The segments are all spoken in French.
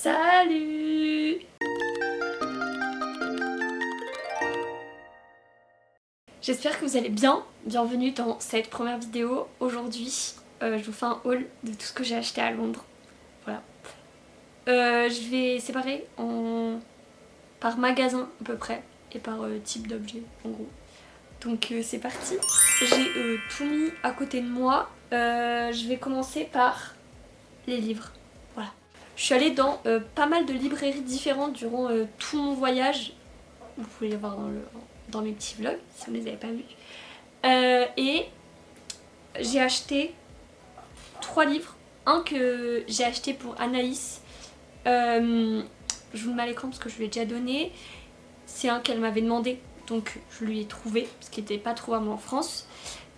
Salut! J'espère que vous allez bien. Bienvenue dans cette première vidéo. Aujourd'hui, je vous fais un haul de tout ce que j'ai acheté à Londres. Voilà. Je vais séparer par magasin à peu près et par type d'objet en gros. Donc c'est parti. J'ai tout mis à côté de moi. Je vais commencer par les livres. Voilà. Je suis allée dans pas mal de librairies différentes durant tout mon voyage. Vous pouvez les voir dans mes petits vlogs si vous ne les avez pas vus. Et j'ai acheté 3 livres. Un que j'ai acheté pour Anaïs. Je vous le mets à l'écran parce que je lui ai déjà donné. C'est un qu'elle m'avait demandé, donc je lui ai trouvé parce qu'il n'était pas trouvable en France.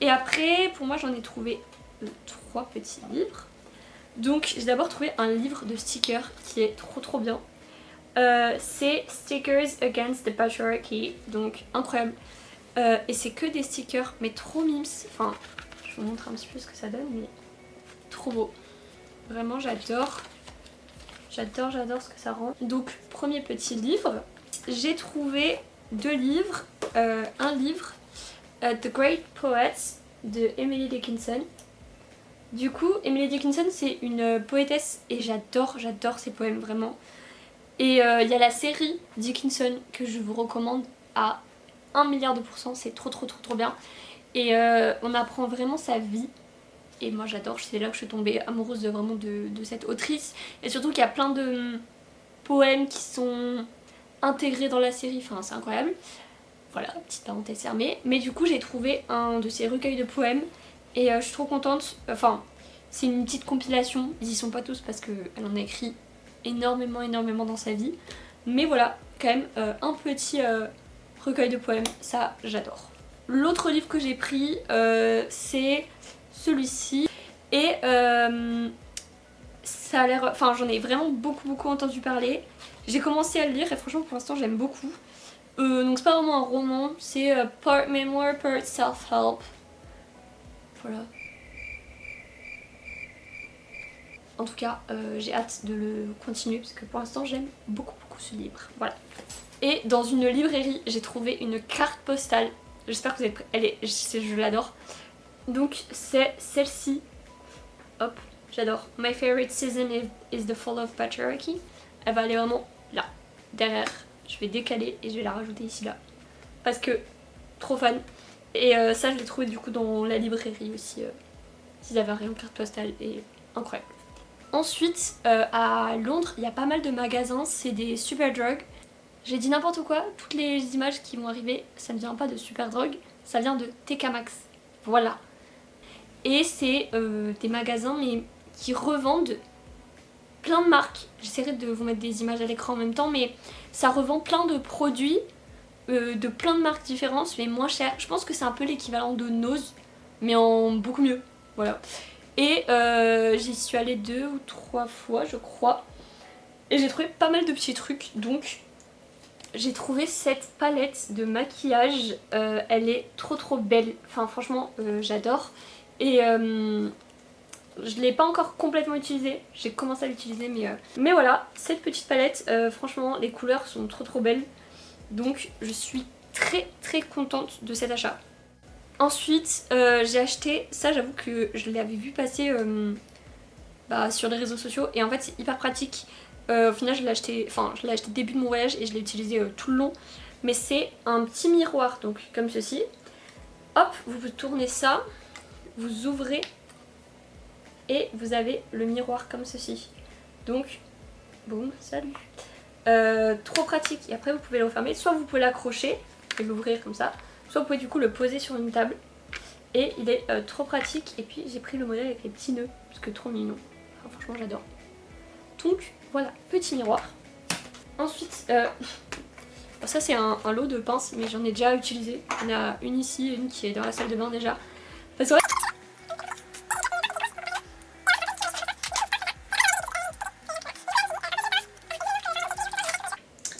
Et après, pour moi, j'en ai trouvé 3 petits livres. Donc j'ai d'abord trouvé un livre de stickers qui est trop bien. C'est Stickers Against the Patriarchy, donc incroyable. Et c'est que des stickers, mais trop mimes. Enfin, je vous montre un petit peu ce que ça donne, mais trop beau. Vraiment, j'adore. J'adore ce que ça rend. Donc, premier petit livre. J'ai trouvé 2 livres. Un livre, The Great Poets de Emily Dickinson. Du coup, Emily Dickinson, c'est une poétesse et j'adore ses poèmes, vraiment. Et il y a la série Dickinson que je vous recommande à 1 milliard de pourcents, c'est trop bien. Et on apprend vraiment sa vie. Et moi j'adore, c'est là que je suis tombée amoureuse de cette autrice. Et surtout qu'il y a plein de poèmes qui sont intégrés dans la série, enfin c'est incroyable. Voilà, petite parenthèse fermée. Mais du coup j'ai trouvé un de ses recueils de poèmes. Et je suis trop contente, enfin c'est une petite compilation, ils y sont pas tous parce qu'elle en a écrit énormément dans sa vie. Mais voilà, quand même un petit recueil de poèmes, ça j'adore. L'autre livre que j'ai pris c'est celui-ci. Et ça a l'air... Enfin j'en ai vraiment beaucoup entendu parler. J'ai commencé à le lire et franchement pour l'instant j'aime beaucoup. Donc c'est pas vraiment un roman, c'est part memoir, part self-help. Voilà. En tout cas, j'ai hâte de le continuer parce que pour l'instant j'aime beaucoup ce livre. Voilà. Et dans une librairie, j'ai trouvé une carte postale. J'espère que vous êtes prêts. Je l'adore. Donc c'est celle-ci. Hop, j'adore. My favorite season is the fall of patriarchy. Elle va aller vraiment là, derrière. Je vais décaler et je vais la rajouter ici là. Parce que trop fan. Et ça je l'ai trouvé du coup dans la librairie aussi. S'ils avaient rien en carte postale et incroyable. Ensuite, à Londres, il y a pas mal de magasins, c'est des Superdrug. J'ai dit n'importe quoi, toutes les images qui vont arriver, ça ne vient pas de Superdrug, ça vient de TK Maxx. Voilà. Et c'est des magasins mais qui revendent plein de marques. J'essaierai de vous mettre des images à l'écran en même temps, mais ça revend plein de produits de plein de marques différentes, mais moins cher. Je pense que c'est un peu l'équivalent de Nose, mais en beaucoup mieux. Voilà. Et j'y suis allée 2 ou 3 fois je crois. Et j'ai trouvé pas mal de petits trucs. Donc j'ai trouvé cette palette de maquillage. Elle est trop belle. Enfin franchement j'adore. Et je l'ai pas encore complètement utilisée. J'ai commencé à l'utiliser mais voilà. Cette petite palette franchement les couleurs sont trop belles. Donc je suis très contente de cet achat. Ensuite, j'ai acheté, ça j'avoue que je l'avais vu passer sur les réseaux sociaux et en fait c'est hyper pratique. Au final je l'ai acheté début de mon voyage et je l'ai utilisé tout le long. Mais c'est un petit miroir, donc comme ceci. Hop, vous tournez ça, vous ouvrez et vous avez le miroir comme ceci. Donc, boum, salut. Trop pratique et après vous pouvez le refermer, soit vous pouvez l'accrocher et l'ouvrir comme ça. Soit vous pouvez du coup le poser sur une table. Et il est trop pratique. Et puis j'ai pris le modèle avec les petits nœuds. Parce que trop mignon. Enfin, franchement j'adore. Donc voilà, petit miroir. Ensuite, ça c'est un lot de pinces. Mais j'en ai déjà utilisé. Il y en a une ici et une qui est dans la salle de bain déjà. Parce que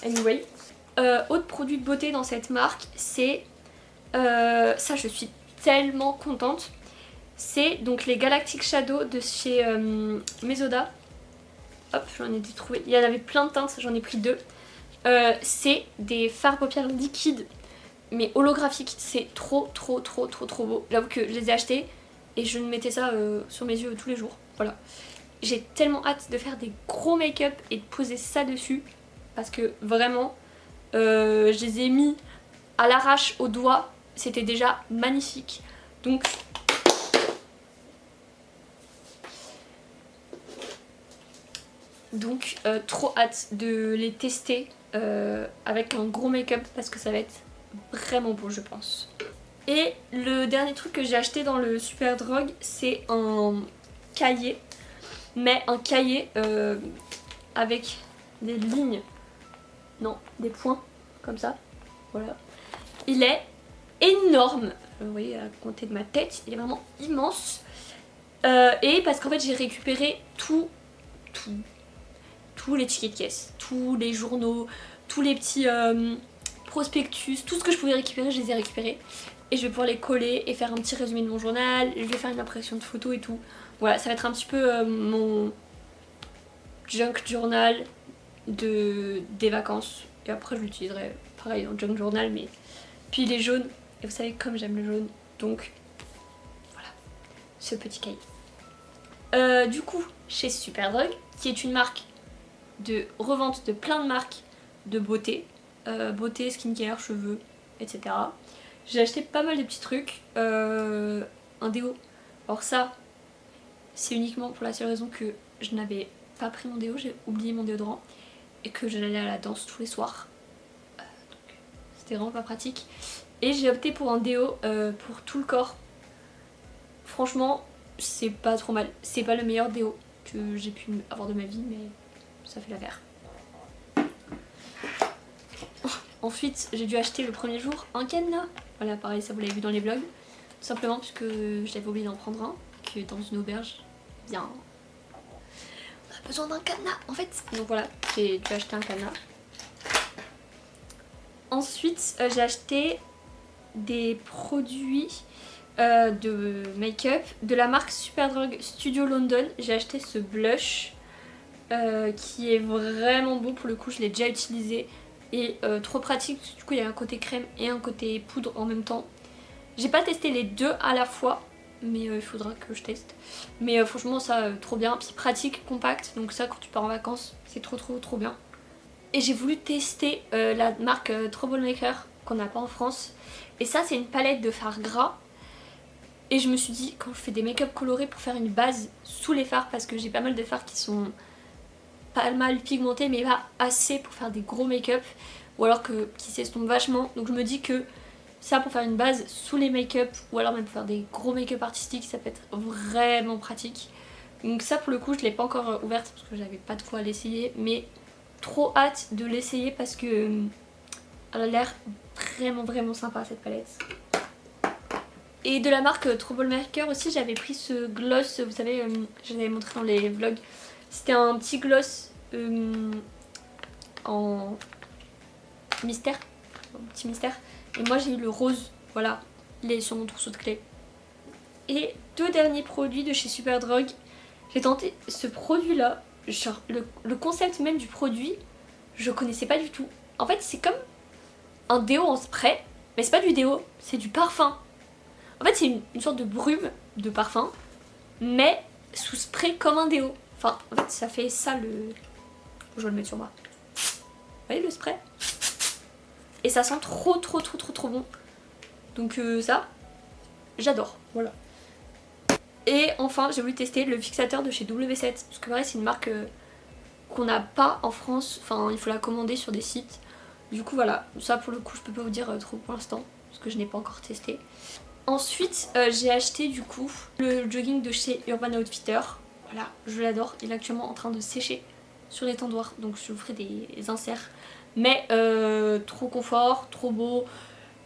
anyway. Autre produit de beauté dans cette marque, c'est... ça je suis tellement contente. C'est donc les Galactic Shadow de chez Mesoda. hop, j'en ai trouvé. Il y en avait plein de teintes, j'en ai pris 2. C'est des fards paupières liquides, mais holographiques. C'est trop beau. J'avoue que je les ai achetés et je mettais ça sur mes yeux tous les jours. Voilà. J'ai tellement hâte de faire des gros make-up et de poser ça dessus. Parce que vraiment, je les ai mis à l'arrache au doigt. C'était déjà magnifique. Donc trop hâte de les tester avec un gros make-up parce que ça va être vraiment beau je pense. Et le dernier truc que j'ai acheté dans le Superdrug, c'est un cahier. Mais un cahier avec des lignes, non, des points comme ça. Voilà. Il est énorme. Vous voyez à compter de ma tête, il est vraiment immense. Et parce qu'en fait j'ai récupéré tous les tickets de caisse, tous les journaux, tous les petits prospectus, tout ce que je pouvais récupérer, je les ai récupérés. Et je vais pouvoir les coller et faire un petit résumé de mon journal, je vais faire une impression de photo et tout. Voilà, ça va être un petit peu mon junk journal des vacances. Et après je l'utiliserai pareil en junk journal, mais... Puis il est jaune, et vous savez comme j'aime le jaune, donc voilà, ce petit cahier. Du coup, chez Superdrug, qui est une marque de revente de plein de marques de beauté, beauté, skincare, cheveux, etc. J'ai acheté pas mal de petits trucs, un déo. Alors ça, c'est uniquement pour la seule raison que je n'avais pas pris mon déo, j'ai oublié mon déodorant et que j'allais à la danse tous les soirs. Donc c'était vraiment pas pratique. Et j'ai opté pour un déo pour tout le corps. Franchement, c'est pas trop mal. C'est pas le meilleur déo que j'ai pu avoir de ma vie, mais ça fait l'affaire. Ensuite, j'ai dû acheter le premier jour un cadenas. Voilà, pareil, ça vous l'avez vu dans les vlogs. Tout simplement parce que j'avais oublié d'en prendre un, que dans une auberge, bien, on a besoin d'un cadenas en fait. Donc voilà, j'ai dû acheter un cadenas. Ensuite, j'ai acheté des produits de make-up de la marque Superdrug Studio London. J'ai acheté ce blush qui est vraiment beau, pour le coup je l'ai déjà utilisé et trop pratique parce que du coup il y a un côté crème et un côté poudre en même temps. J'ai pas testé les deux à la fois, mais il faudra que je teste. Mais franchement ça trop bien, puis pratique, compact, donc ça quand tu pars en vacances c'est trop bien. Et j'ai voulu tester la marque Troublemaker qu'on n'a pas en France. Et ça c'est une palette de fard gras. Et je me suis dit quand je fais des make-up colorés pour faire une base sous les fards, parce que j'ai pas mal de fards qui sont pas mal pigmentés mais pas assez pour faire des gros make-up, ou alors qui s'estompent vachement. Donc je me dis que ça pour faire une base sous les make-up, ou alors même pour faire des gros make-up artistiques, ça peut être vraiment pratique. Donc ça pour le coup je l'ai pas encore ouverte parce que j'avais pas de quoi l'essayer, mais trop hâte de l'essayer parce que elle a l'air vraiment sympa cette palette. Et de la marque Troublemaker aussi j'avais pris ce gloss, vous savez, je l'avais montré dans les vlogs. C'était un petit gloss en mystère, un petit mystère. Et moi j'ai eu le rose, voilà, il est sur mon trousseau de clés. Et deux derniers produits de chez Superdrug. J'ai tenté ce produit là, genre le concept même du produit, je connaissais pas du tout. En fait c'est comme un déo en spray, mais c'est pas du déo, c'est du parfum. En fait c'est une sorte de brume de parfum, mais sous spray comme un déo. Enfin en fait ça fait ça le... Je vais le mettre sur moi. Vous voyez le spray? Et ça sent trop bon. Donc ça, j'adore, voilà. Et enfin j'ai voulu tester le fixateur de chez W7, parce que pareil c'est une marque qu'on n'a pas en France, enfin il faut la commander sur des sites. Du coup voilà, ça pour le coup je peux pas vous dire trop pour l'instant, parce que je n'ai pas encore testé. Ensuite j'ai acheté du coup le jogging de chez Urban Outfitter. Voilà, je l'adore, il est actuellement en train de sécher sur l'étendoir, donc je vous ferai des inserts. Mais trop confort, trop beau,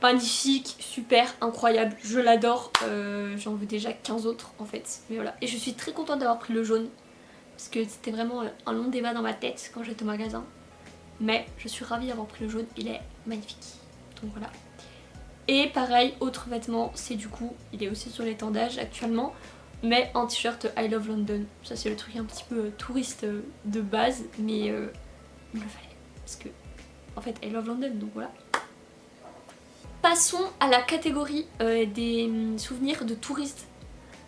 magnifique, super, incroyable, je l'adore. J'en veux déjà 15 autres en fait, mais voilà. Et je suis très contente d'avoir pris le jaune, parce que c'était vraiment un long débat dans ma tête quand j'étais au magasin. Mais je suis ravie d'avoir pris le jaune, il est magnifique. Donc voilà. Et pareil, autre vêtement, c'est du coup, il est aussi sur l'étendage actuellement, mais en t-shirt I Love London. Ça c'est le truc un petit peu touriste de base, mais il me le fallait parce que en fait I Love London, donc voilà. Passons à la catégorie des souvenirs de touristes.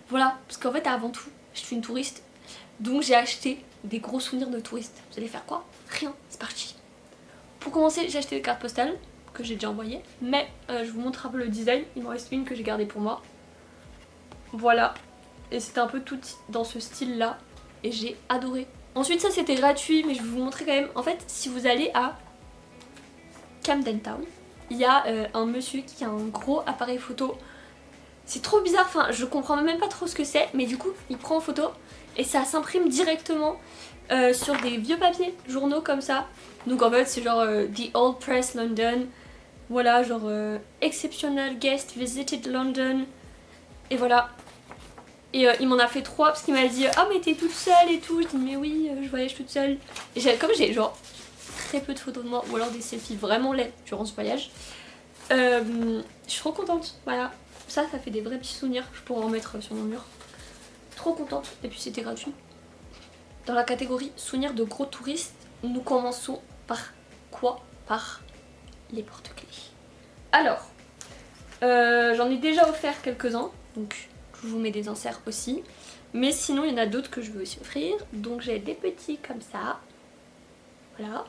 Voilà, parce qu'en fait avant tout, je suis une touriste, donc j'ai acheté des gros souvenirs de touristes. Vous allez faire quoi? Rien, c'est parti. Pour commencer, j'ai acheté des cartes postales que j'ai déjà envoyées, mais je vous montre un peu le design. Il m'en reste une que j'ai gardée pour moi. Voilà, et c'était un peu tout dans ce style là, et j'ai adoré. Ensuite ça c'était gratuit, mais je vais vous montrer quand même. En fait, si vous allez à Camden Town, il y a un monsieur qui a un gros appareil photo. C'est trop bizarre, enfin je comprends même pas trop ce que c'est, mais du coup il prend en photo et ça s'imprime directement sur des vieux papiers, journaux comme ça. Donc en fait c'est genre The Old Press London, voilà, genre Exceptional Guest Visited London, et voilà. Et il m'en a fait 3 parce qu'il m'a dit ah mais t'es toute seule et tout. Je dis mais oui, je voyage toute seule. Et comme j'ai genre très peu de photos de moi ou alors des selfies vraiment laides durant ce voyage, je suis trop contente, voilà. Ça fait des vrais petits souvenirs, je pourrais en mettre sur mon mur. Trop contente, et puis c'était gratuit. Dans la catégorie souvenirs de gros touristes, nous commençons par quoi? Par les porte-clés. Alors, j'en ai déjà offert quelques-uns, donc je vous mets des inserts aussi. Mais sinon, il y en a d'autres que je veux aussi offrir. Donc j'ai des petits comme ça. Voilà.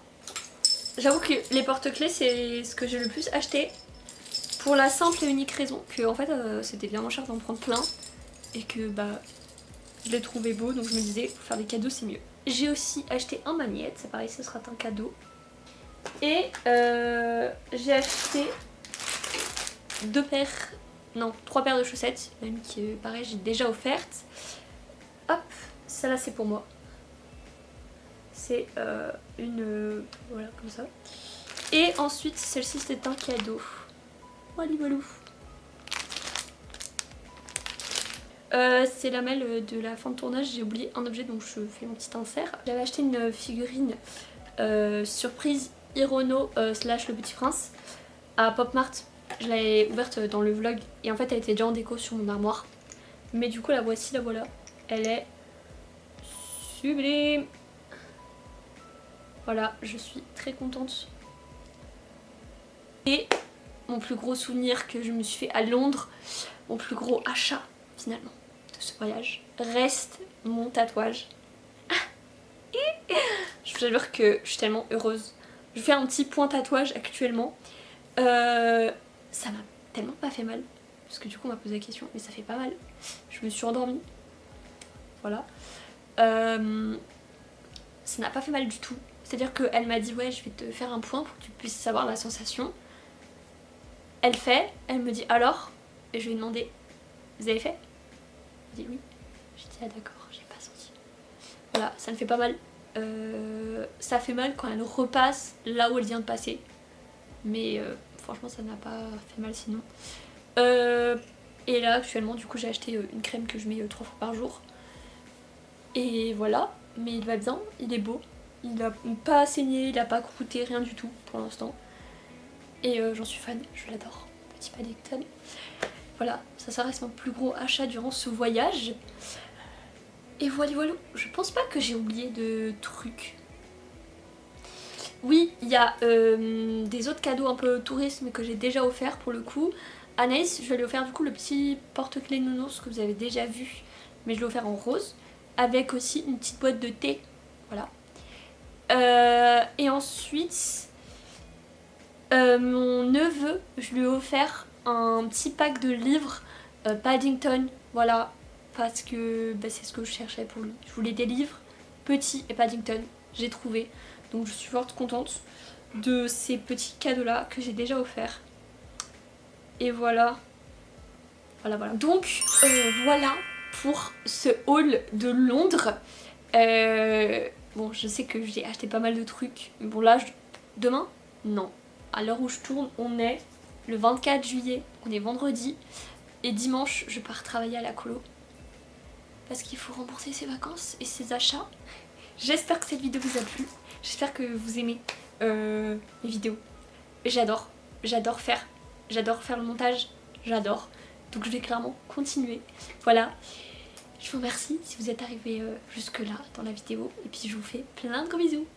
J'avoue que les porte-clés, c'est ce que j'ai le plus acheté. Pour la simple et unique raison que en fait c'était bien moins cher d'en prendre plein. Et que bah je l'ai trouvé beau, donc je me disais pour faire des cadeaux c'est mieux. J'ai aussi acheté un magnète, c'est pareil, ce sera un cadeau. Et j'ai acheté 3 paires de chaussettes, même qui pareil j'ai déjà offerte. Hop, celle-là c'est pour moi. C'est une... voilà, comme ça. Et ensuite celle-ci c'est un cadeau. Voilà, voilà. C'est la malle de la fin de tournage, j'ai oublié un objet donc je fais mon petit insert. J'avais acheté une figurine surprise Hirono slash le petit prince à Pop Mart. Je l'avais ouverte dans le vlog et en fait elle était déjà en déco sur mon armoire. Mais du coup la voici, la voilà. Elle est sublime. Voilà, je suis très contente. Et mon plus gros souvenir que je me suis fait à Londres, mon plus gros achat finalement de ce voyage, reste mon tatouage. Je vous assure que je suis tellement heureuse. Je fais un petit point tatouage actuellement. Ça m'a tellement pas fait mal. Parce que du coup on m'a posé la question, mais ça fait pas mal. Je me suis endormie. Voilà. Ça n'a pas fait mal du tout. C'est-à-dire qu'elle m'a dit ouais je vais te faire un point pour que tu puisses savoir la sensation. Elle me dit alors. Et je lui ai demandé vous avez fait? Elle dit oui. J'ai dit ah d'accord, j'ai pas senti. Voilà, ça ne fait pas mal. Ça fait mal quand elle repasse là où elle vient de passer. Mais franchement ça n'a pas fait mal sinon. Et là actuellement du coup j'ai acheté une crème que je mets 3 fois par jour. Et voilà, mais il va bien, il est beau. Il n'a pas saigné, il n'a pas croûté, rien du tout pour l'instant. Et j'en suis fan, je l'adore. Petit Paddington. Voilà, ça reste mon plus gros achat durant ce voyage. Et voilà, je pense pas que j'ai oublié de trucs. Oui, il y a des autres cadeaux un peu touristes mais que j'ai déjà offert pour le coup. Anaïs, je vais lui offrir du coup le petit porte-clés nounours que vous avez déjà vu, mais je l'ai offert en rose, avec aussi une petite boîte de thé. Voilà. Et ensuite, mon neveu, je lui ai offert un petit pack de livres Paddington. Voilà, parce que bah, c'est ce que je cherchais pour lui. Je voulais des livres petits et Paddington. J'ai trouvé. Donc je suis fort contente de ces petits cadeaux là que j'ai déjà offerts. Et voilà. Voilà. Donc voilà pour ce haul de Londres. Bon, je sais que j'ai acheté pas mal de trucs. Bon là, demain? Non. À l'heure où je tourne, on est le 24 juillet. On est vendredi. Et dimanche, je pars travailler à la colo. Parce qu'il faut rembourser ses vacances et ses achats. J'espère que cette vidéo vous a plu. J'espère que vous aimez les vidéos. J'adore faire le montage. J'adore. Donc je vais clairement continuer. Voilà. Je vous remercie si vous êtes arrivé jusque là dans la vidéo et puis je vous fais plein de gros bisous.